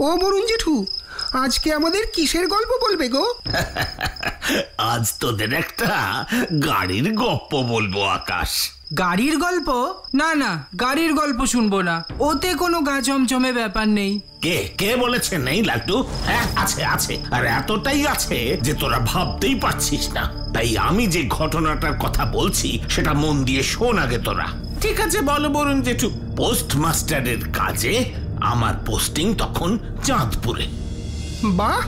ও বরুণ জেঠু, আজকে আমাদের কিসের গল্প বলবে গো? আজ তোদের একটা গাড়ির গপ্প বলবো আকাশ। গাড়ির গল্প? না না, গাড়ির গল্প শুনবো না, ওতে কোনো গা চমচমে ব্যাপার নেই। কে কে বলেছে নেই লাট্টু? হ্যাঁ আছে আছে, আর এতটাই আছে যে তোরা ভাবতেই পারছিস না। তাই আমি যে ঘটনাটার কথা বলছি সেটা মন দিয়ে শোন আগে তোরা। ঠিক আছে বলো বরুণ জেঠু। পোস্টমাস্টারের কাজে আমার পোস্টিং তখন চাঁদপুরে। বাহ,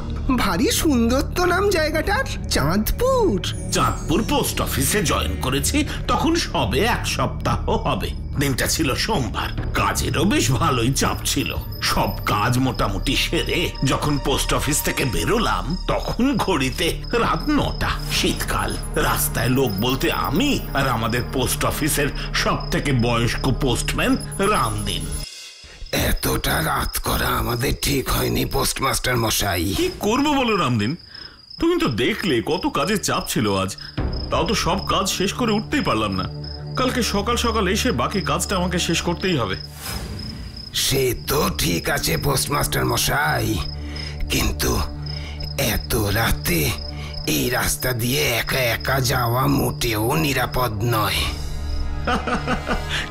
ভারী সুন্দর তো নাম জায়গাটার, চাঁদপুর। চাঁদপুর পোস্ট অফিসে জয়েন করেছি তখন সবে 1 সপ্তাহ হবে। দিনটা ছিল সোমবার। কাজেরও বেশ ভালোই চাপ ছিল। সব কাজ মোটামুটি সেরে যখন পোস্ট অফিস থেকে বেরোলাম তখন ঘড়িতে রাত 9টা। শীতকাল। রাস্তায় লোক বলতে আমি আর আমাদের পোস্ট অফিসের সব থেকে বয়স্ক পোস্টম্যান রামদিন। এতটা রাত করা আমাদের ঠিক হয়নি পোস্টমাস্টার মশাই। কি করবো বলো রামদিন, তুমি তো দেখলে কত কাজের চাপ ছিল আজ। তাও তো সব কাজ শেষ করে উঠতেই পারলাম না। কালকে সকাল সকাল এসে বাকি কাজটা আমাকে শেষ করতেই হবে। সে তো ঠিক আছে পোস্টমাস্টার মশাই, কিন্তু এত রাতে এই রাস্তা দিয়ে একা একা যাওয়া মোটেও নিরাপদ নয়।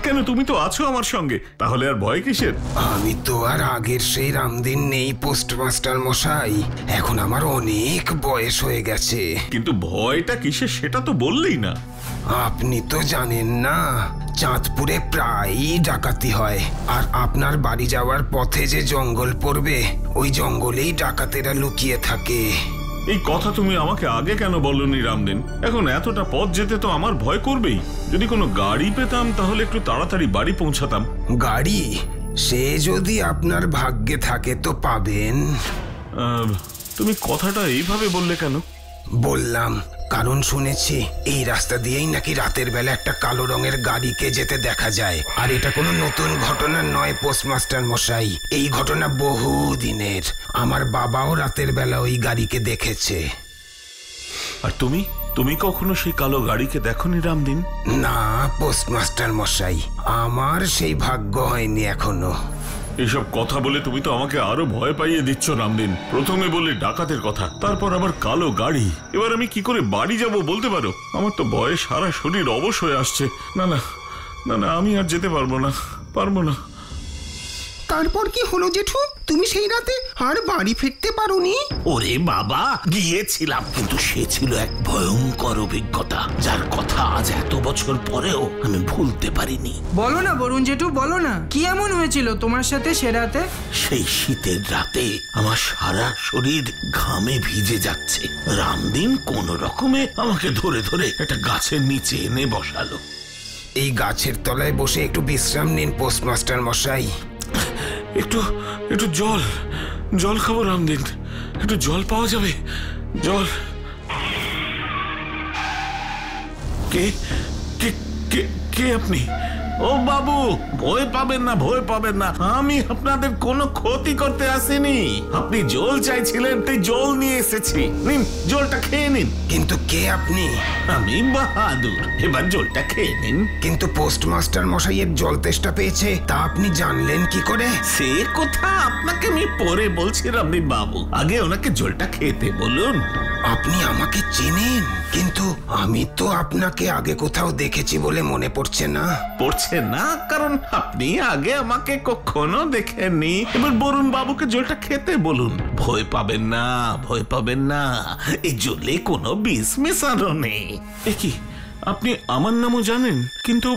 কেন, তুমি তো আছো আমার সঙ্গে, তাহলে আর ভয় কিসের? আমি তো আর আগের সেই রামদিন নেই পোস্টমাস্টার মশাই। এখন আমার অনেক বয়স হয়ে গেছে। কিন্তু ভয়টা কিসের সেটা তো বললেই না। আপনি তো জানেন না, চাঁদপুরে প্রায়ই ডাকাতি হয়। আর আপনার বাড়ি যাওয়ার পথে যে জঙ্গল পড়বে, ওই জঙ্গলেই ডাকাতেরা লুকিয়ে থাকে। এই কথা তুমি আমাকে আগে কেন বলনি রামদিন? এখন এতটা পথ যেতে তো আমার ভয় করবেই। যদি কোনো গাড়ি পেতাম তাহলে একটু তাড়াতাড়ি বাড়ি পৌঁছাতাম। গাড়ি? সে যদি আপনার ভাগ্যে থাকে তো পাবেন। তুমি কথাটা এইভাবে বললে কেন? বললাম কারণ শুনেছি এই রাস্তা দিয়েই নাকি রাতের বেলা একটা কালো রঙের গাড়িকে যেতে দেখা যায়। আর এটা কোনো নতুন ঘটনা নয় পোস্টমাস্টার মশাই, এই ঘটনা বহু দিনের। আমার বাবাও রাতের বেলা ওই গাড়িকে দেখেছে। আর তুমি কখনো সেই কালো গাড়িকে দেখোনি রামদিন? না পোস্টমাস্টার মশাই, আমার সেই ভাগ্য হয়নি এখনো। এসব কথা বলে তুমি তো আমাকে আরো ভয় পাইয়ে দিচ্ছ রামদিন। প্রথমে বললে ডাকাতের কথা, তারপর আবার কালো গাড়ি। এবার আমি কি করে বাড়ি যাব বলতে পারো? আমার তো ভয়ে সারা শরীর অবশ হয়ে আসছে। না না না না, আমি আর যেতে পারবো না। তারপর কি হলো জেঠু? তুমি সেই রাতে আর বাড়ি ফিরতে পারোনি? ওরে বাবা, গিয়েছিলাম, কিন্তু সে ছিল এক ভয়ঙ্কর অভিজ্ঞতা, যার কথা আজ এত বছর পরেও আমি ভুলতে পারিনি। বলো না বরুণ জেঠু, বলো না, কি এমন হয়েছিল তোমার সাথে সে রাতে? সেই শীতের রাতে আমার সারা শরীর ঘামে ভিজে যাচ্ছে। রামদিন কোন রকমে আমাকে ধরে ধরে একটা গাছের নিচে এনে বসালো। এই গাছের তলায় বসে একটু বিশ্রাম নিন পোস্টমাস্টার মশাই। একটু জল খাবো রামদিন। একটু জল পাওয়া যাবে? জল? কে আপনি? ও বাবু, ভয় পাবেন না, আমি আপনাদের কোনো ক্ষতি করতে আসিনি। আপনি জল চাইছিলেন তাই জল নিয়ে এসেছি, নিন জলটা খেয়ে নিন। কিন্তু কে আপনি? আমি বাহাদুর, এবার জলটা খেয়ে নিন। কিন্তু পোস্টমাস্টার মশাইয়ের জল তেষ্টা পেয়েছে, তা আপনি জানলেন কি করে? সে কথা আপনাকে আমি পরে বলছি রামদিন বাবু, আগে ওনাকে জলটা খেতে বলুন। আপনি আমাকে চেনেন? কিন্তু আমি তো আপনাকে আগে কোথাও দেখেছি বলে মনে পড়ছে না। পড়ছে না কারণ আপনি আগে আমাকে কখনো দেখেননি। এবার বরুণ বাবুকে জলটা খেতে বলুন। ভয় পাবেন না, এই জলে কোনো বিষ মেশানো নেই। কি আপনি আমার নামও জানেন? কিন্তু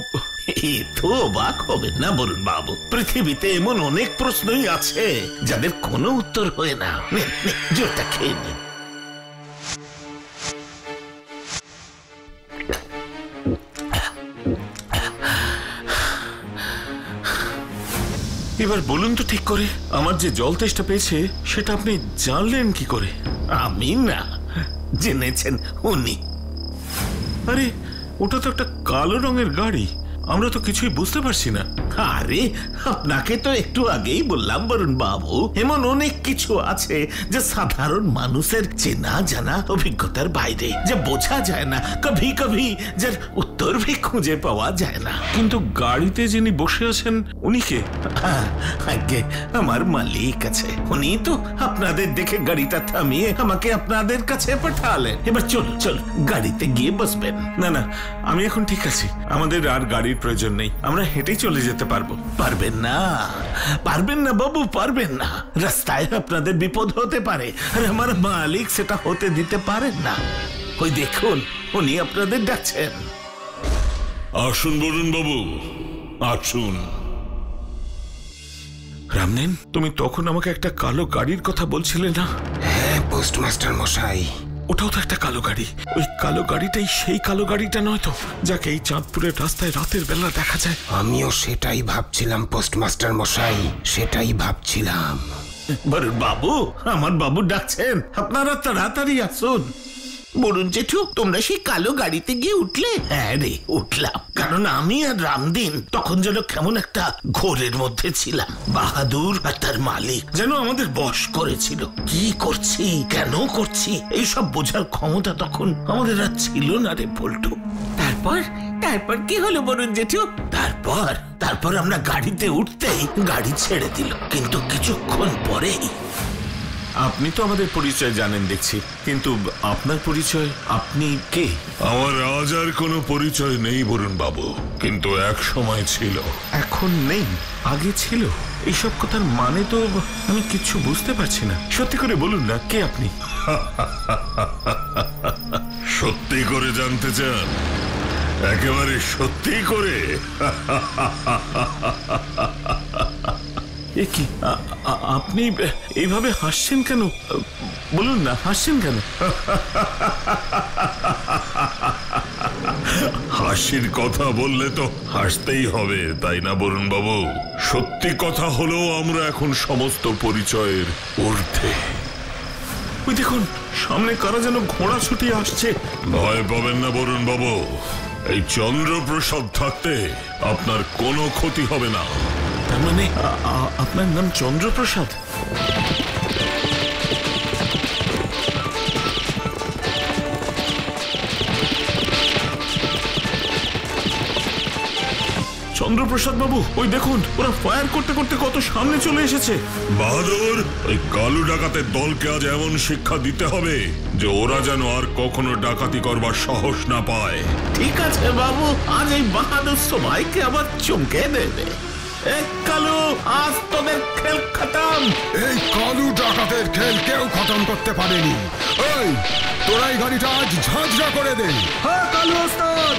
তো অবাক হবেন না বরুণ বাবু, পৃথিবীতে এমন অনেক প্রশ্নই আছে যাদের কোনো উত্তর হয় না। জলটা খেয়ে নিন। এবার বলুন তো ঠিক করে, আমার যে জল তেষ্টা পেয়েছে সেটা আপনি জানলেন কি করে? আমি না, জেনেছেন উনি। আরে ওটা তো একটা কালো রঙের গাড়ি, আমরা তো কিছুই বুঝতে পারছি না। আরে আপনাকে তো একটু আগেই বললাম বরুণ বাবু, এমন অনেক কিছু আছে যে সাধারণ মানুষের চেনা জানা অভিজ্ঞতার বাইরে, যে বোঝা যায় না, কভি কভি যার উত্তর ভি খুঁজে পাওয়া যায় না। কিন্তু গাড়িতে যিনি বসে আছেন উনি কে? আগে আমার মালিক আছে, উনি তো আপনাদের দেখে গাড়িটা থামিয়ে আমাকে আপনাদের কাছে পাঠালেন। এবার চল চল গাড়িতে গিয়ে বসবেন। না না, আমি এখন ঠিক আছি, আমাদের আর গাড়ির প্রয়োজন নেই, আমরা হেঁটেই চলে যেতে পারবো। পারবেন না, পারবেন না বাবু, পারবেন না। রাস্তায় আপনাদের বিপদ হতে পারে, আর আমার মালিক সেটা হতে দিতে পারেন না। ওই দেখুন উনি আপনাদের ডাকছেন। আসুন বরুণ বাবু, আসুন। রামনেন, তুমি তখন আমাকে একটা কালো গাড়ির কথা বলছিলে না? হ্যাঁ পোস্টমাস্টার মশাই, ওটাও তো একটা কালো গাড়ি। ওই কালো গাড়িটাই সেই কালো গাড়িটা নয় তো, যাকে এই চাঁদপুরের রাস্তায় রাতের বেলা দেখা যায়? আমিও সেটাই ভাবছিলাম পোস্টমাস্টার মশাই, সেটাই ভাবছিলাম। বরুণ বাবু, আমার বাবু ডাকছেন, আপনারা তাড়াতাড়ি আসুন। বরুণ জেঠু, তোমরা সেই কালো গাড়িতে গিয়ে উঠলে? হ্যাঁ রে, উঠলাম। কারণ আমি আর রামদিন তখন যেন কেমন একটা ঘোরের মধ্যে ছিলাম। বাহাদুর আর তার মালিক যেন আমাদের বশ করেছিল। কি করছি, কেন করছি, এইসব বোঝার ক্ষমতা তখন আমাদের আর ছিল না রে পল্টু। তারপর তারপর কি হলো বরুণ জেঠু? তারপর আমরা গাড়িতে উঠতেই গাড়ি ছেড়ে দিল, কিন্তু কিছুক্ষণ পরেই। আপনি তো আমাদের পরিচয় জানেন দেখছি, কিন্তু আপনার পরিচয়, আপনি কে? আমার আজ আর কোনো পরিচয় নেই বরুণ বাবু, কিন্তু এক সময় ছিল। এখন নেই, আগে ছিল। এইসব কথার মানে তো আমি কিচ্ছু বুঝতে পারছি না। সত্যি করে বলুন না, কে আপনি? সত্যি করে জানতে চান? একেবারে সত্যি করে? এ কি, আপনি এইভাবে হাসছেন কেন? বলুন না, হাসছেন কেন? হাসির কথা বললে তো হাসতেই হবে, তাই না বরুণ বাবু? সত্যি কথা হলো আমরা এখন সমস্ত পরিচয়ের ঊর্ধ্বে। ওই দেখুন, সামনে কারা যেন ঘোড়া ছুটিয়ে আসছে। ভয় পাবেন না বরুণ বাবু, এই চন্দ্রপ্রসাদ থাকতে আপনার কোনো ক্ষতি হবে না। তার মানে আপনার নাম চন্দ্রপ্রসাদ? চন্দ্রপ্রসাদ বাবু, ওই দেখুন, ওরা ফায়ার করতে করতে কত সামনে চলে এসেছে। বাহাদুর, ওই কালু ডাকাতের দলকে আজ এমন শিক্ষা দিতে হবে যে ওরা যেন আর কখনো ডাকাতি করবার সাহস না পায়। ঠিক আছে বাবু, আজ এই বাহাদুর সবাইকে আবার চমকে দেবে। কালু, আজ তোদের খেল খতম। এই কালু ডাকাতের খেল কেউ খতম করতে পারেনি। এই তোরাই গাড়িটা আজ ঝাঁঝরা করে দে। হ্যাঁ কালু ওস্তাদ।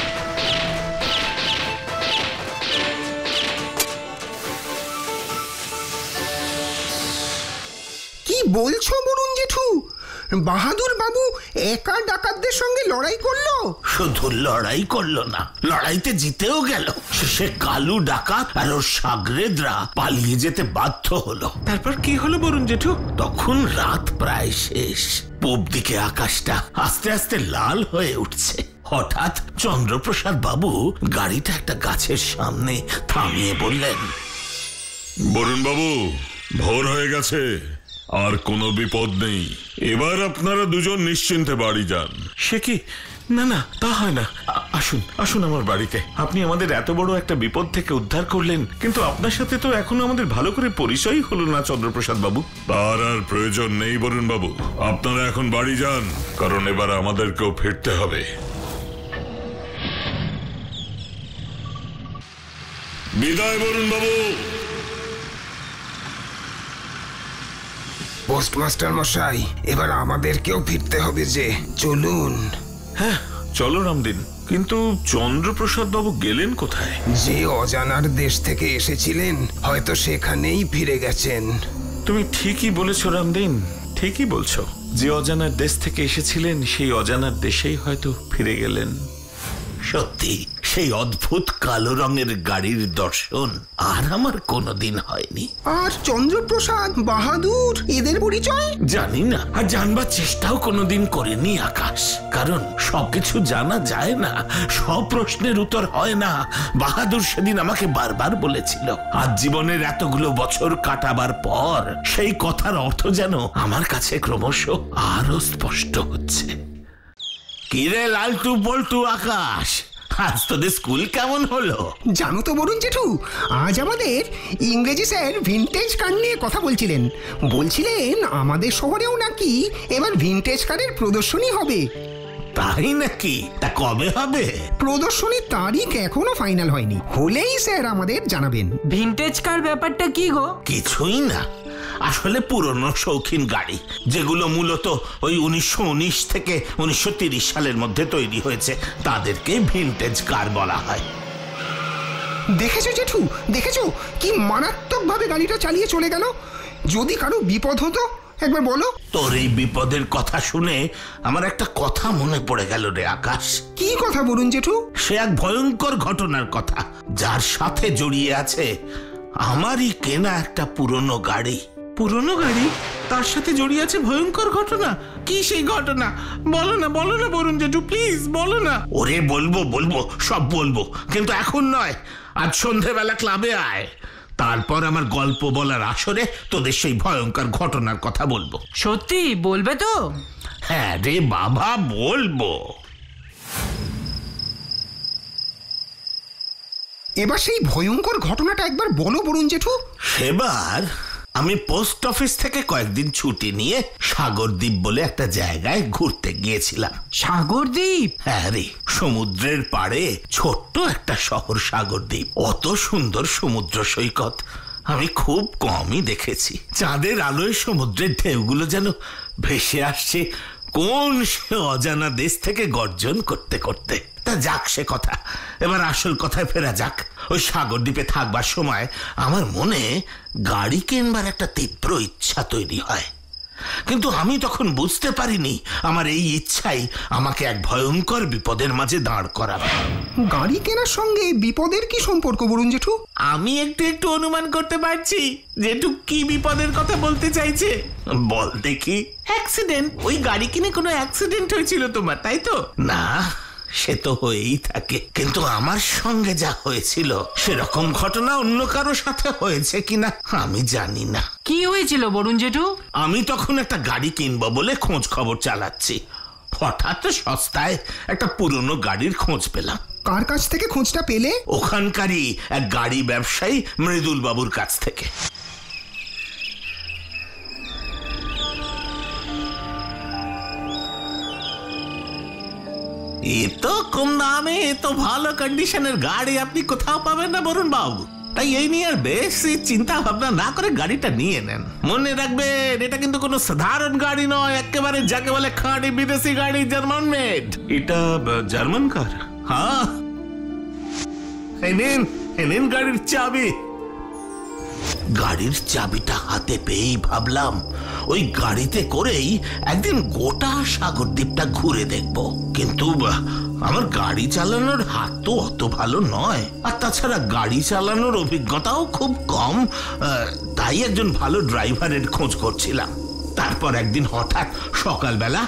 কি বলছো বরুণ জেঠু? বাহাদুর বাবু একা ডাকাতদের সঙ্গে লড়াই করলো? শুধু লড়াই করলো না, লড়াইতে জিতেও গেল। শেষে কালু ডাকাত আর ওর সাগরেদরা পালিয়ে যেতে বাধ্য হলো। তারপর কি হলো বরুণ জেঠু? তখন রাত প্রায় শেষ, পূব দিকে আকাশটা আস্তে আস্তে লাল হয়ে উঠছে। হঠাৎ চন্দ্রপ্রসাদ বাবু গাড়িটা একটা গাছের সামনে থামিয়ে বললেন, বরুণ বাবু, ভোর হয়ে গেছে, আর কোনো বিপদ নেই। এবার আপনারা দুজন নিশ্চিন্তে বাড়ি যান। সে কি? না না, তা হয় না। আসুন আসুন আমার বাড়িতে। আপনি আমাদের এত বড় একটা বিপদ থেকে উদ্ধার করলেন, কিন্তু আপনার সাথে তো এখনো আমাদের ভালো করে পরিচয়ই হলো না চন্দ্রপ্রসাদ বাবু। তার আর প্রয়োজন নেই বরুণ বাবু, আপনারা এখন বাড়ি যান, কারণ এবার আমাদেরকেও ফিরতে হবে। বিদায় বরুণ বাবু। পোস্টমাস্টার মশাই, এবার আমাদেরকেও ফিরতে হবে যে, চলুন। হ্যাঁ চলো রামদিন, কিন্তু চন্দ্রপ্রসাদ বাবু গেলেন কোথায়? যে অজানার দেশ থেকে এসেছিলেন, হয়তো সেখানেই ফিরে গেছেন। তুমি ঠিকই বলেছো রামদিন, ঠিকই বলছো। যে অজানার দেশ থেকে এসেছিলেন সেই অজানার দেশেই হয়তো ফিরে গেলেন। সত্যি সেই অদ্ভুত কালো রঙের গাড়ির দর্শন আর আমার কোনোদিন হয়নি। আর চন্দ্রপ্রসাদ, বাহাদুর এদের পরিচয় জানি না, আর জানবার চেষ্টাও কোনোদিন করিনি আকাশ। কারণ সবকিছু জানা যায় না, সব প্রশ্নের উত্তর হয় না। বাহাদুর সেদিন আমাকে বারবার বলেছিল, আজ জীবনের এতগুলো বছর কাটাবার পর সেই কথার অর্থ যেন আমার কাছে ক্রমশ আরো স্পষ্ট হচ্ছে। কিরে লালটু বল্টু আকাশ, আজ তোদের স্কুল কেমন হলো? জানো তো বরুণ জেঠু, আজ আমাদের ইংরেজি স্যার ভিনটেজ কার নিয়ে কথা বলছিলেন। বলছিলেন আমাদের শহরেও নাকি এবার ভিনটেজ কারের প্রদর্শনী হবে। তাই নাকি? তা কবে হবে? প্রদর্শনীর তারিখ এখনো ফাইনাল হয়নি, হলেই স্যার আমাদের জানাবেন। ভিনটেজ কার ব্যাপারটা কি গো? কিছুই না, আসলে পুরনো শৌখিন গাড়ি যেগুলো মূলত ওই 1919 থেকে 1930 সালের মধ্যে তৈরি হয়েছে তাদেরকে ভিনটেজ কার বলা হয়। দেখেছো জেঠু, দেখেছো কি মারাত্মক ভাবে গাড়িটা চালিয়ে চলে গেল? যদি কারো বিপদ হতো একবার বলো। তোর এই বিপদের কথা শুনে আমার একটা কথা মনে পড়ে গেল রে আকাশ। কি কথা বরুণ জেঠু? সে এক ভয়ঙ্কর ঘটনার কথা, যার সাথে জড়িয়ে আছে আমারই কেনা একটা পুরনো গাড়ি। পুরনো গাড়ি? তার সাথে জড়িয়ে আছে ভয়ঙ্কর ঘটনা? কি সেই ঘটনা? বলো না বরুণ জেঠু, প্লিজ বলো না। ওরে বলবো, সব বলবো, কিন্তু এখন নয়। আজ সন্ধেবেলা ক্লাবে আয়, তারপর আমার গল্প বলার আসরে তোদের সেই ভয়ঙ্কর ঘটনার কথা বলবো। সত্যি বলবে তো? হ্যাঁ রে বাবা, বলবো। এবার সেই ভয়ঙ্কর ঘটনাটা একবার বলো বরুণ জেঠু। সেবার আমি পোস্ট অফিস থেকে কয়েকদিন ছুটি নিয়ে সাগরদ্বীপ বলে একটা জায়গায় ঘুরতে গিয়েছিলাম। সাগরদ্বীপ? হ্যাঁ রে, সমুদ্রের পাড়ে ছোট্ট একটা শহর সাগরদ্বীপ। অত সুন্দর সমুদ্র সৈকত আমি খুব কমই দেখেছি। চাঁদের আলোয় সমুদ্রের ঢেউগুলো যেন ভেসে আসছে কোন সে অজানা দেশ থেকে গর্জন করতে করতে। তা যাক সে কথা, এবার আসল কথায় ফেরা যাক। ওই সাগরদ্বীপে থাকবার সময় আমার মনে গাড়ি কিনবার একটা তীব্র ইচ্ছা তৈরি হয়, কিন্তু আমি তখন বুঝতে পারিনি আমার এই ইচ্ছাই আমাকে এক ভয়ঙ্কর বিপদের মাঝে দাঁড় করাবে। গাড়ি কেনার সঙ্গে বিপদের কি সম্পর্ক বরুণ জেঠু? আমি একটু অনুমান করতে পারছি জেঠু কি বিপদের কথা বলতে চাইছে। বল দেখি। অ্যাক্সিডেন্ট? ওই গাড়ি কিনে কোনো অ্যাক্সিডেন্ট হয়েছিল তোমার, তাই তো? না, সে তো হয়েই থাকে, কিন্তু আমার সঙ্গে যা হয়েছিল সেরকম ঘটনা অন্য কারো সাথে হয়েছে কিনা আমি জানি না। কি হয়েছিল বরুণ জেঠু? আমি তখন একটা গাড়ি কিনবো বলে খোঁজ খবর চালাচ্ছি, হঠাৎ সস্তায় একটা পুরনো গাড়ির খোঁজ পেলাম। কার কাছ থেকে খোঁজটা পেলে? ওখানকারই এক গাড়ি ব্যবসায়ী মৃদুল বাবুর কাছ থেকে। এত কম দামে এত ভালো কন্ডিশনের গাড়ি আপনি কোথাও পাবেন না বরুণ বাবু। তাই এই নিয়ে আর বেশি চিন্তা ভাবনা না করে গাড়িটা নিয়ে নেন। মনে রাখবেন, এটা কিন্তু কোনো সাধারণ গাড়ি নয়, একেবারে যাকে বলে খাঁটি বিদেশি গাড়ি, জার্মান মেড। এটা জার্মান কার? হ্যাঁ, এই নিন গাড়ির চাবি। গাড়ির চাবিটা হাতে পেয়েই ভাবলাম ওই গাড়িতে করেই একদিন গোটা সাগরদ্বীপটা ঘুরে দেখব। কিন্তু আমার গাড়ি চালানোর হাত তো অত ভালো নয়, আর তাছাড়া গাড়ি চালানোর অভিজ্ঞতাও খুব কম। তাই একজন ভালো ড্রাইভারের খোঁজ করছিলাম। তারপর একদিন হঠাৎ সকালবেলা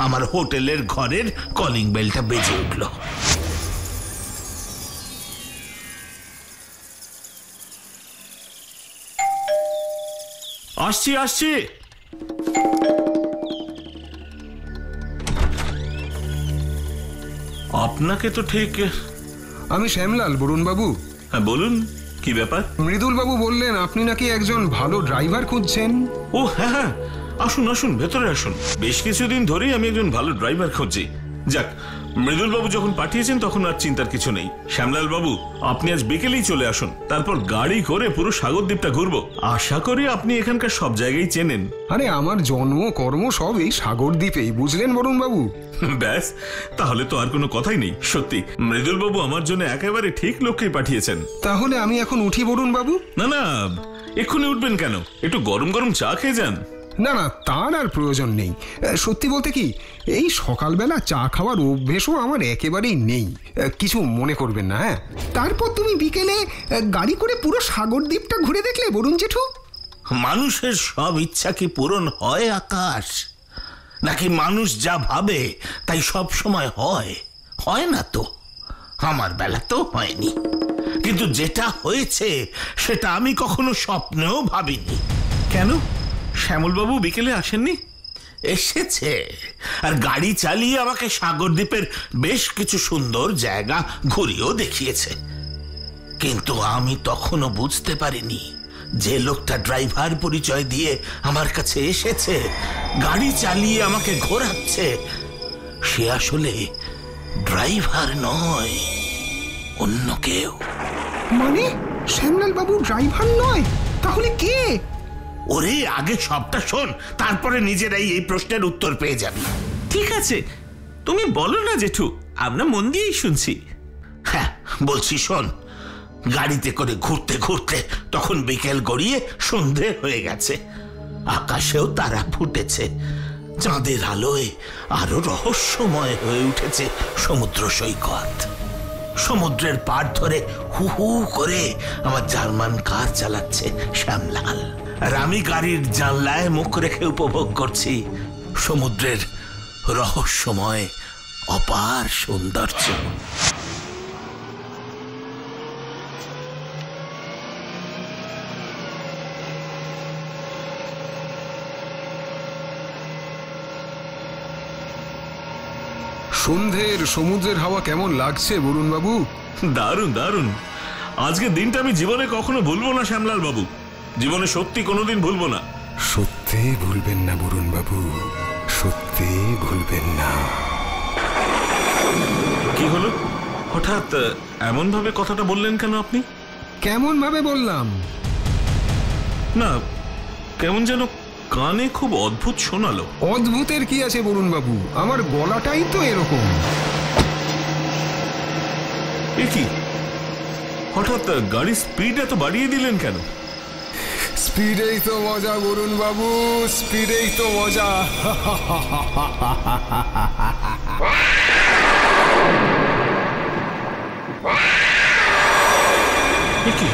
আমার হোটেলের ঘরের কলিং বেলটা বেজে উঠল। আসছি। আপনাকে তো ঠিক। আমি শ্যামলাল, বরুণ বাবু। হ্যাঁ বলুন, কি ব্যাপার? মৃদুল বাবু বললেন আপনি নাকি একজন ভালো ড্রাইভার খুঁজছেন। ও হ্যাঁ, আসুন ভেতরে আসুন। বেশ কিছুদিন ধরেই আমি একজন ভালো ড্রাইভার খুঁজছি। যাক, মৃদুল বাবু যখন পাঠিয়েছেন তখন আর চিন্তার কিছু নেই। শ্যামলাল বাবু, আপনি আজ বিকেলেই চলে আসুন, তারপর গাড়ি করে পুরো সাগরদ্বীপটা ঘুরবো। আশা করি আপনি এখানকার সব জায়গায় চেনেন। আরে আমার জন্ম কর্ম সব এই সাগরদ্বীপেই, বুঝলেন বরুণ বাবু। ব্যাস, তাহলে তো আর কোনো কথাই নেই। সত্যি মৃদুল বাবু আমার জন্য একেবারে ঠিক লোককেই পাঠিয়েছেন। তাহলে আমি এখন উঠি বরুণ বাবু? না, এক্ষুনি উঠবেন কেন? একটু গরম গরম চা খেয়ে যান। না না, তার আর প্রয়োজন নেই। সত্যি বলতে কি, এই সকালবেলা চা খাওয়ার অভ্যেসও আমার একেবারেই নেই। কিছু মনে করবেন না। হ্যাঁ, তারপর তুমি বিকেলে গাড়ি করে পুরো সাগর দ্বীপটা ঘুরে দেখলে বরুণ জেঠু? মানুষের সব ইচ্ছা কি পূরণ হয় আকাশ? নাকি মানুষ যা ভাবে তাই সব সময় হয়? হয় না তো, আমার বেলা তো হয়নি। কিন্তু যেটা হয়েছে সেটা আমি কখনো স্বপ্নেও ভাবিনি। কেন, শ্যামলবাবু বিকেলে আসেননি? এসেছে, আর গাড়ি চালিয়ে আমাকে সাগরদ্বীপের বেশ কিছু সুন্দর জায়গা ঘুরিয়েও দেখিয়েছে। কিন্তু আমি তখনও বুঝতে পারিনি যে লোকটা ড্রাইভার পরিচয় দিয়ে আমার কাছে এসেছে, গাড়ি চালিয়ে আমাকে ঘোরাচ্ছে, সে আসলে ড্রাইভার নয়, অন্য কেউ। মানে শ্যামলাল বাবু ড্রাইভার নয়? তাহলে কে? ওরে, আগে সবটা শোন, তারপরে নিজেরাই এই প্রশ্নের উত্তর পেয়ে যাবি। ঠিক আছে, তুমি বলো না জেঠু, আমরা মন দিয়েই শুনছি। হ্যাঁ বলছি, শোন। গাড়িতে করে ঘুরতে ঘুরতে তখন বিকেল গড়িয়ে সন্ধে হয়ে গেছে, আকাশেও তারা ফুটেছে, চাঁদের আলোয় আরো রহস্যময় হয়ে উঠেছে সমুদ্র সৈকত। সমুদ্রের পাড় ধরে হু হু করে আমার জার্মান কার চালাচ্ছে শ্যামলাল, আর আমি গাড়ির জানলায় মুখ রেখে উপভোগ করছি সমুদ্রের রহস্যময় অপার সৌন্দর্য। সন্ধ্যের সমুদ্রের হাওয়া কেমন লাগছে বরুণ বাবু? দারুণ দারুণ। আজকের দিনটা আমি জীবনে কখনো ভুলবো না শ্যামলাল বাবু, জীবনে সত্যি কোনোদিন ভুলবো না। সত্যি ভুলবেন না বরুণ বাবু, সত্যি ভুলবেন না। কি হলো, হঠাৎ এমন ভাবে কথাটা বললেন কেন আপনি? কেমন ভাবে বললাম? না, কেমন যেন কানে খুব অদ্ভুত শোনালো। অদ্ভুতের কি আছে বরুণ বাবু, আমার গলাটাই তো এরকম। এ কি, হঠাৎ গাড়ির স্পিড এত বাড়িয়ে দিলেন কেন? স্পিডেই তো মজা বরুণ বাবু, স্পিডেই তো মজা। এ কি,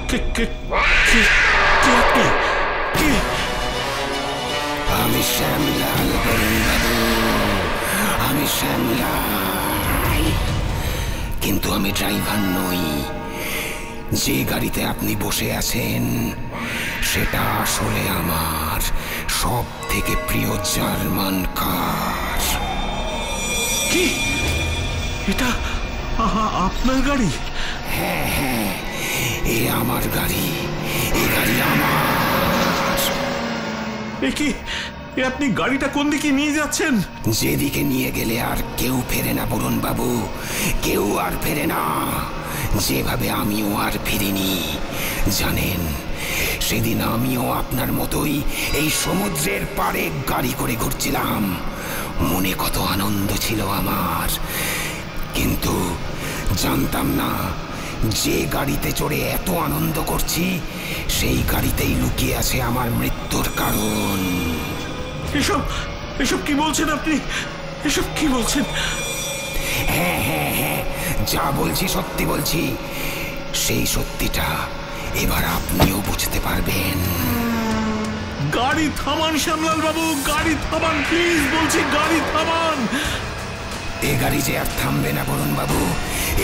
কে কে কে কে আপনি? কে? আমি শ্যামলাল বরুণ বাবু, আমি শ্যামলাল। কিন্তু আমি ড্রাইভার নই। যে গাড়িতে আপনি বসে আছেন সেটা আসলে আমার সব থেকে প্রিয় জার্মান কার। কি, এটা আপনার গাড়ি? হ্যাঁ হ্যাঁ, এ আমার গাড়ি, এ গাড়ি আমার। এ কি, এ আপনি গাড়িটা কোন দিকে নিয়ে যাচ্ছেন? যেদিকে নিয়ে গেলে আর কেউ ফেরে না বরুণ বাবু, কেউ আর ফেরে না, যেভাবে আমিও আর ফিরিনি। জানেন, সেদিন আমিও আপনার মতোই এই সমুদ্রের পাড়ে গাড়ি করে ঘুরছিলাম। মনে কত আনন্দ ছিল আমার, কিন্তু জানতাম না যে গাড়িতে চড়ে এত আনন্দ করছি সেই গাড়িতেই লুকিয়ে আছে আমার মৃত্যুর কারণ। এসব এসব কি বলছেন আপনি? এসব কি বলছেন? হ্যাঁ হ্যাঁ হ্যাঁ, যা বলছি সত্যি বলছি। সেই সত্যিটা এবার আপনিও বুঝতে পারবেন। গাড়ি থামান শ্যামলাল বাবু, গাড়ি থামান প্লিজ, বলছি গাড়ি থামান। এ গাড়ি যে আর থামবে না বরুণ বাবু,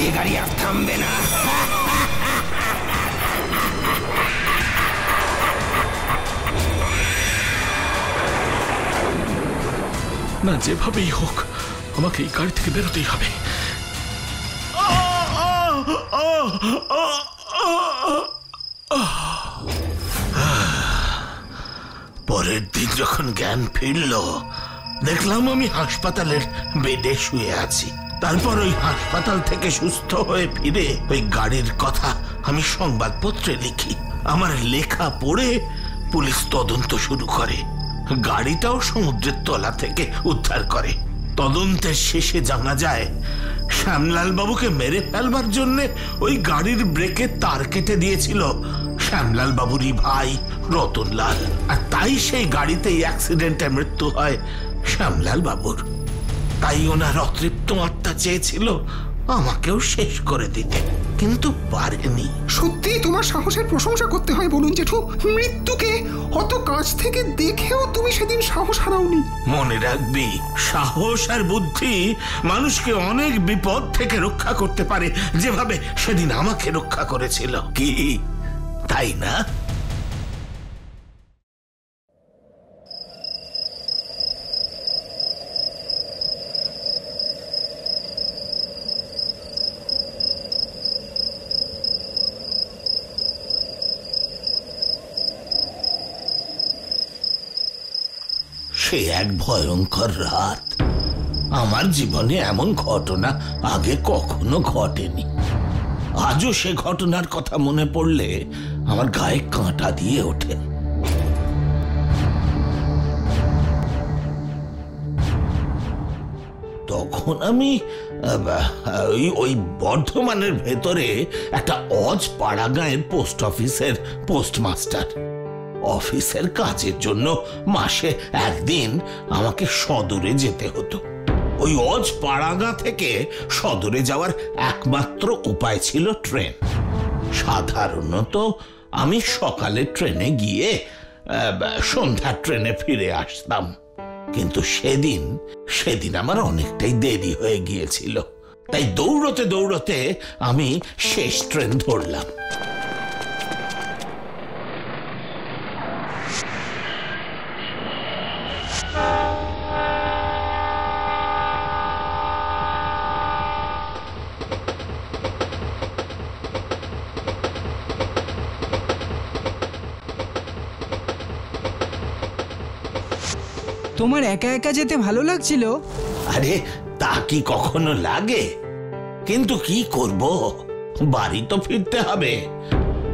এ গাড়ি আর থামবে না। না, যেভাবেই হোক আমাকে এই গাড়ি থেকে বেরোতেই হবে। পরের দিন যখন জ্ঞান ফিরল, দেখলাম আমি হাসপাতালের বেডে শুয়ে আছি। তারপর ওই হাসপাতাল থেকে সুস্থ হয়ে ফিরে ওই গাড়ির কথা আমি সংবাদপত্রে লিখি। আমার লেখা পড়ে পুলিশ তদন্ত শুরু করে, গাড়িটাও সমুদ্রের তলা থেকে উদ্ধার করে। তদন্তের শেষে জানা যায় শ্যামলাল বাবুকে মেরে ফেলবার জন্য ওই গাড়ির ব্রেকে তার কেটে দিয়েছিল শ্যামলাল বাবুরই ভাই রতনলাল, আর তাই সেই গাড়িতেই অ্যাক্সিডেন্টে মৃত্যু হয় শ্যামলাল বাবুর। তাই ওনার অতৃপ্ত আত্মা চেয়েছিল আমাকেও শেষ করে দিতে, কিন্তু পারেনি। সত্যি তোমার সাহসের প্রশংসা করতে হয় বলুন জেঠু। মৃত্যুকে অত কাছ থেকে দেখেও তুমি সেদিন সাহস হারাওনি। মনে রাখবি, সাহস আর বুদ্ধি মানুষকে অনেক বিপদ থেকে রক্ষা করতে পারে, যেভাবে সেদিন আমাকে রক্ষা করেছিল। কি তাই না? সে এক ভয়ঙ্কর রাত। আমার জীবনে এমন ঘটনা আগে কখনো ঘটেনি। আজও সে ঘটনার কথা মনে পড়লে আমার গায়ে কাঁটা দিয়ে ওঠে। তখন আমি ওই বর্ধমানের ভেতরে একটা অজ পাড়া গাঁয়ের পোস্ট অফিসের পোস্টমাস্টার। অফিসের কাজের জন্য মাসে একদিন আমাকে সদরে যেতে হতো। ওই অজ পাড়াগা থেকে সদরে যাওয়ার একমাত্র উপায় ছিল ট্রেন। সাধারণত আমি সকালে ট্রেনে গিয়ে সন্ধ্যার ট্রেনে ফিরে আসতাম, কিন্তু সেদিন আমার অনেকটাই দেরি হয়ে গিয়েছিল। তাই দৌড়তে দৌড়তে আমি শেষ ট্রেন ধরলাম। তোমার একা একা যেতে ভালো লাগছিল? আরে তা কি কখনো লাগে? কিন্তু কি করব, বাড়ি তো ফিরতে হবে।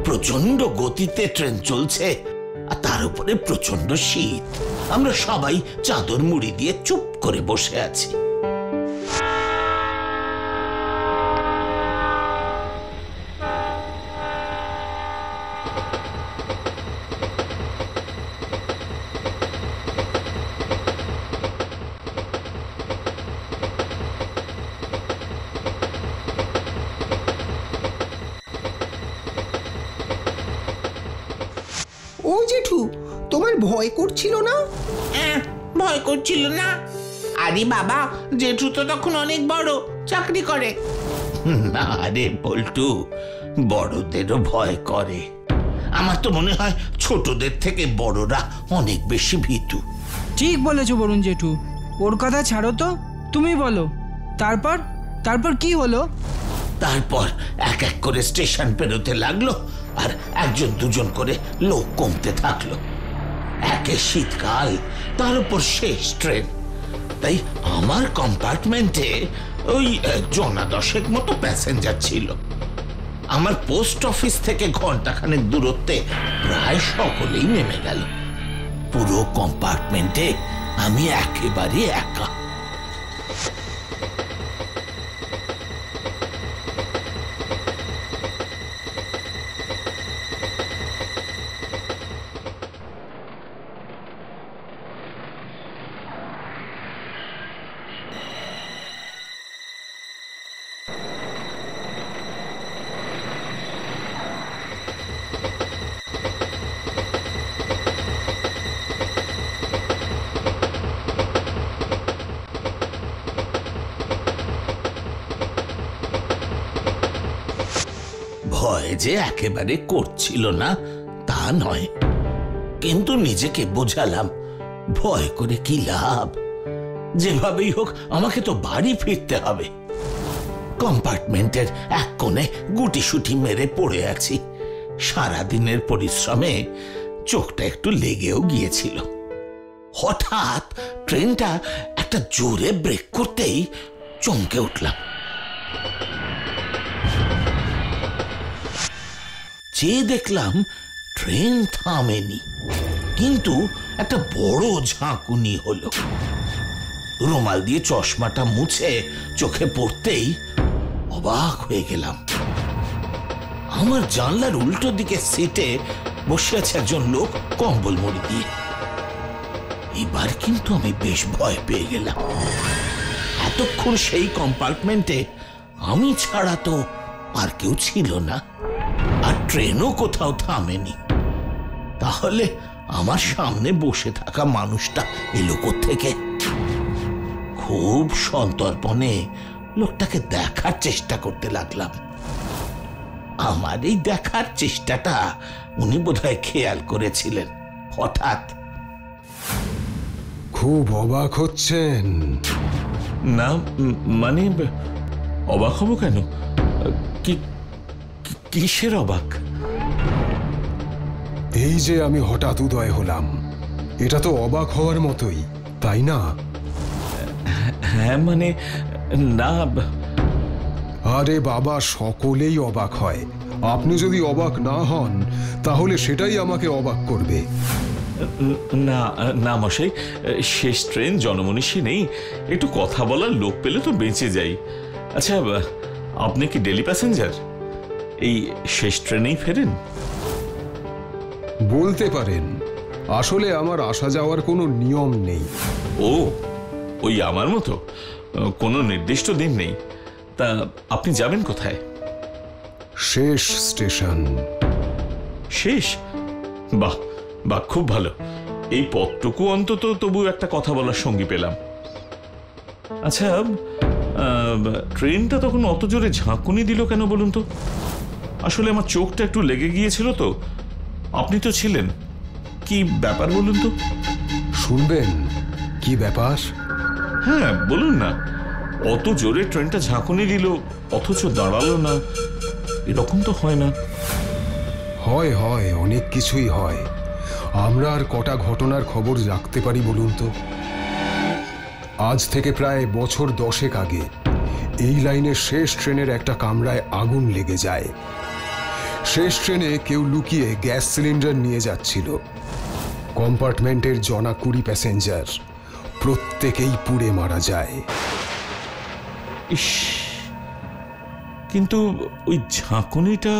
প্রচন্ড গতিতে ট্রেন চলছে, আর তার উপরে প্রচন্ড শীত। আমরা সবাই চাদর মুড়ি দিয়ে চুপ করে বসে আছি। ও জেঠু, তোমার ভয় করছিল না? ভয় করছিল না? আরে বাবা, জেঠু তো তখন অনেক বড়, চাকরি করে। না রে পল্টু, বড়দেরও ভয় করে। আমার তো মনে হয় ছোটদের থেকে বড়রা অনেক বেশি ভীতু। ঠিক বলেছো বরুণ জেঠু, ওর কথা ছাড়ো তো, তুমি বলো তারপর কি হলো? তারপর এক এক করে স্টেশন পেরোতে লাগলো, আর একজন দুজন করে লোক কমতে থাকলো। একে শীতকাল, তার উপর শেষ ট্রেন। তাই আমার কম্পার্টমেন্টে ওই 10 মতো প্যাসেঞ্জার ছিল। আমার পোস্ট অফিস থেকে ঘন্টাখানেক দূরত্বে প্রায় সকলেই নেমে গেল। পুরো কম্পার্টমেন্টে আমি একেবারে একা। ভয় যে একেবারে করছিল না তা নয়, কিন্তু নিজেকে বোঝালাম ভয় করে কি লাভ, যেভাবেই হোক আমাকে তো বাড়ি ফিরতে হবে। কম্পার্টমেন্টের এক কোণে গুটিসুটি মেরে পড়ে আছি। সারাদিনের পরিশ্রমে চোখটা একটু লেগেও গিয়েছিল। হঠাৎ ট্রেনটা একটা জোরে ব্রেক করতেই চমকে উঠলাম। চেয়ে দেখলাম ট্রেন থামেনি, কিন্তু একটা বড় ঝাঁকুনি হলো। রুমাল দিয়ে চশমাটা মুছে চোখে পড়তেই অবাক হয়ে গেলাম। আমার জানলার উল্টো দিকে সিটে বসে আছে একজন লোক কম্বল মুড়ি দিয়ে। এবার কিন্তু আমি বেশ ভয় পেয়ে গেলাম। এতক্ষণ সেই কম্পার্টমেন্টে আমি ছাড়া তো আর কেউ ছিল না, আর ট্রেনও কোথাও থামেনি। তাহলে আমার সামনে বসে থাকা মানুষটা এলো কোত্থেকে? খুব সন্তর্পণে লোকটাকে দেখার চেষ্টা করতে লাগলাম। আমার এই দেখার চেষ্টাটা উনি বোধহয় খেয়াল করেছিলেন। হঠাৎ, খুব অবাক হচ্ছেন? না মানে অবাক হব কেন? কিসের অবাক? এই যে আমি হঠাৎ উদয় হলাম, এটা তো অবাক হওয়ার মতোই, তাই না? হ্যাঁ মানে না। আরে বাবা, সকলেই অবাক হয়। আপনি যদি অবাক না হন তাহলে সেটাই আমাকে অবাক করবে। না না মশাই, শেষ ট্রেন জনমনীষী নেই, একটু কথা বলার লোক পেলে তো বেঁচে যাই। আচ্ছা, আপনি কি ডেলি প্যাসেঞ্জার? এই শেষ ট্রেনেই ফেরেন? বলতে পারেন। আসলে আমার আসা যাওয়ার কোনো নিয়ম নেই। ও, ওই আমার মতো কোনো নির্দিষ্ট দিন নেই। তা আপনি যাবেন কোথায়? শেষ স্টেশন। শেষ? বাহ বাহ, খুব ভালো। এই পথটুকু অন্তত তবু একটা কথা বলার সঙ্গী পেলাম। আচ্ছা, ট্রেনটা তখন অত জোরে ঝাঁকুনি দিল কেন বলুন তো? আসলে আমার চোখটা একটু লেগে গিয়েছিল তো। আপনি তো ছিলেন, কি ব্যাপার বলুন তো? শুনবেন কি ব্যাপার? হ্যাঁ বলুন না। অত জোরে ট্রেনটা ঝাঁকুনি দিল অথচ দাঁড়ালো না, এরকম তো হয় না। হয় হয়, অনেক কিছুই হয়। আমরা আর কটা ঘটনার খবর রাখতে পারি বলুন তো? আজ থেকে প্রায় বছর 10 আগে এই লাইনের শেষ ট্রেনের একটা কামরায় আগুন লেগে যায়। শেষ ট্রেনে কেউ লুকিয়ে গ্যাস সিলিন্ডার নিয়ে যাচ্ছিল। কম্পার্টমেন্টের 20 প্যাসেঞ্জার প্রত্যেকেই পুড়ে মারা যায়। ইস, কিন্তু ওই ঝাঁকুনিটা?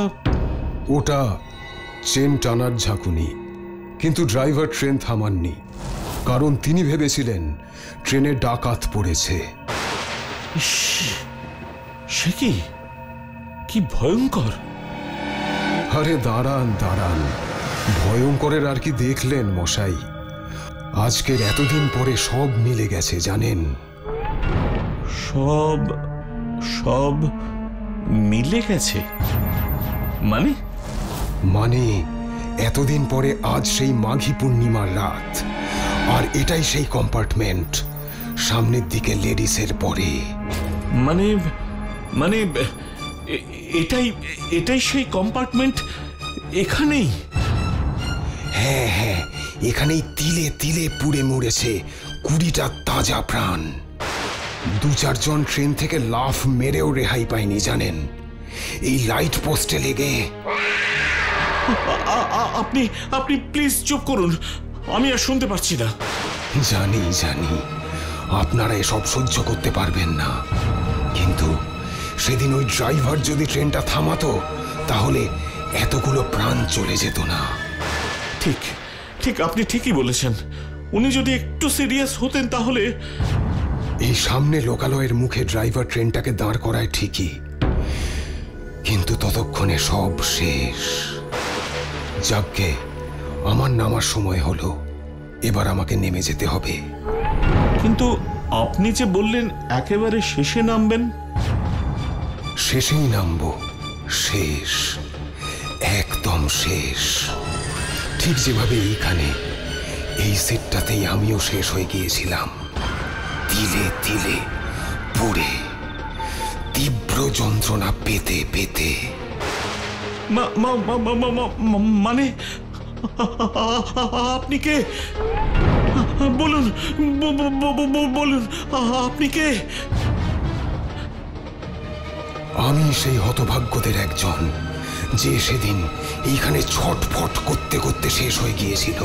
ওটা চেন টানার ঝাঁকুনি। কিন্তু ড্রাইভার ট্রেন থামাননি, কারণ তিনি ভেবেছিলেন ট্রেনে ডাকাত পড়েছে। ইস, সে কি ভয়ঙ্কর! আরে দাঁড়ান দাঁড়ান, ভয়ঙ্করের আর কি দেখলেন মশাই? আজকের এতদিন পরে সব মিলে গেছে জানেন। সব সব মিলে গেছে মানে? মানে এতদিন পরে আজ সেই মাঘী পূর্ণিমার রাত, আর এটাই সেই কম্পার্টমেন্ট, সামনের দিকে লেডিসের পরে। মানে মানে এটাই এটাই সেই কম্পার্টমেন্ট? এখানেই? হ্যাঁ হ্যাঁ, এখানেই তিলে তিলে পুড়ে মরেছে 20টা তাজা প্রাণ। 2-4 জন ট্রেন থেকে লাফ মেরেও রেহাই পায়নি জানেন, এই লাইট পোস্টে লেগে। আপনি আপনি প্লিজ চুপ করুন, আমি আর শুনতে পারছি না। জানি জানি আপনারা এসব সহ্য করতে পারবেন না, কিন্তু সেদিন ওই ড্রাইভার যদি ট্রেনটা থামাতো তাহলে এতগুলো প্রাণ চলে যেত না। ঠিক ঠিক, আপনি ঠিকই বলেছেন। উনি যদি একটু সিরিয়াস হতেন তাহলে। এই সামনে লোকালয়ের মুখে ড্রাইভার ট্রেনটাকে দাঁড় করায় ঠিকই, কিন্তু ততক্ষণে সব শেষ। যাকগে, আমার নামার সময় হলো, এবার আমাকে নেমে যেতে হবে। কিন্তু আপনি যে বললেন একেবারে শেষে নামবেন। শেষেই নামবো, শেষ, একদম শেষ। ঠিক যেভাবে এইখানে এই সিটটাতেই আমিও শেষ হয়ে গিয়েছিলাম, তিলে তিলে পুড়ে, তীব্র যন্ত্রণা পেতে পেতে। মানে আপনি কে? বলুন বলুন, আপনি কে? আমি সেই হতভাগ্যদের একজন, যে সেদিন এইখানে ছটফট করতে করতে শেষ হয়ে গিয়েছিল।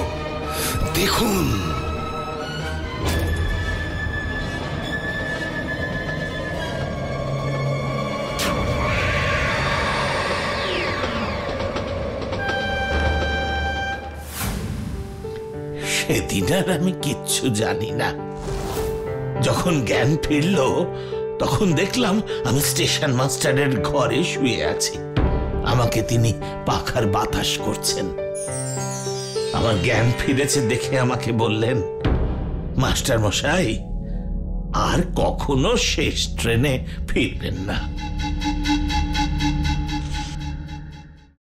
দেখুন। সেদিন আর আমি কিচ্ছু জানি না। যখন জ্ঞান ফিরল তখন দেখলাম আমি স্টেশন মাস্টারের ঘরে শুয়ে আছি। আমাকে তিনি পাখার বাতাস করছেন। আমার জ্ঞান ফিরেছে দেখে আমাকে বললেন, মাস্টার মশাই, আর কখনো শেষ ট্রেনে ফিরবেন না।